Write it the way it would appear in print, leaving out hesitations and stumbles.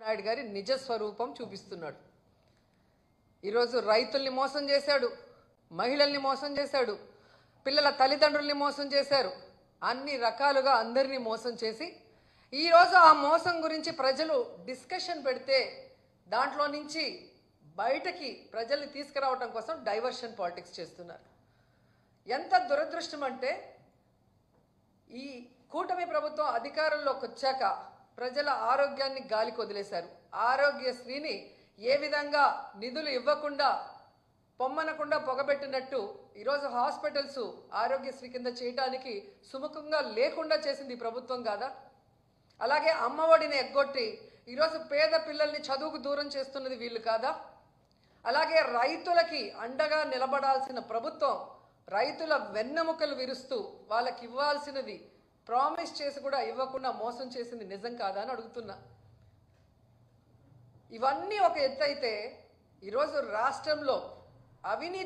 నాయుడు గారి నిజ స్వరూపం చూపిస్తున్నాడు. ఈరోజు రైతుల్ని మోసం చేశాడు, మహిళల్ని మోసం చేశాడు, పిల్లల తల్లిదండ్రుల్ని మోసం చేశారు. అన్ని రకాలుగా అందరినీ మోసం చేసి ఈరోజు ఆ మోసం గురించి ప్రజలు డిస్కషన్ పెడితే దాంట్లో నుంచి బయటకి ప్రజల్ని తీసుకురావడం కోసం డైవర్షన్ పాలిటిక్స్ చేస్తున్నారు. ఎంత దురదృష్టం అంటే ఈ కూటమి ప్రభుత్వం అధికారంలోకి వచ్చాక ప్రజల ఆరోగ్యాన్ని గాలికి వదిలేశారు. ఆరోగ్యశ్రీని ఏ విధంగా నిధులు ఇవ్వకుండా పొమ్మనకుండా పొగబెట్టినట్టు ఈరోజు హాస్పిటల్స్ ఆరోగ్యశ్రీ కింద చేయడానికి సుముఖంగా లేకుండా చేసింది ప్రభుత్వం కాదా? అలాగే అమ్మఒడిని ఎగ్గొట్టి ఈరోజు పేద పిల్లల్ని చదువుకు దూరం చేస్తున్నది వీళ్ళు కాదా? అలాగే రైతులకి అండగా నిలబడాల్సిన ప్రభుత్వం రైతుల వెన్నెముకలు విరుస్తూ వాళ్ళకి ఇవ్వాల్సినది ప్రామిస్ చేసి కూడా ఇవ్వకుండా మోసం చేసింది నిజం కాదా అని అడుగుతున్నా. ఇవన్నీ ఒక ఎత్తు అయితే ఈరోజు రాష్ట్రంలో అవినీతి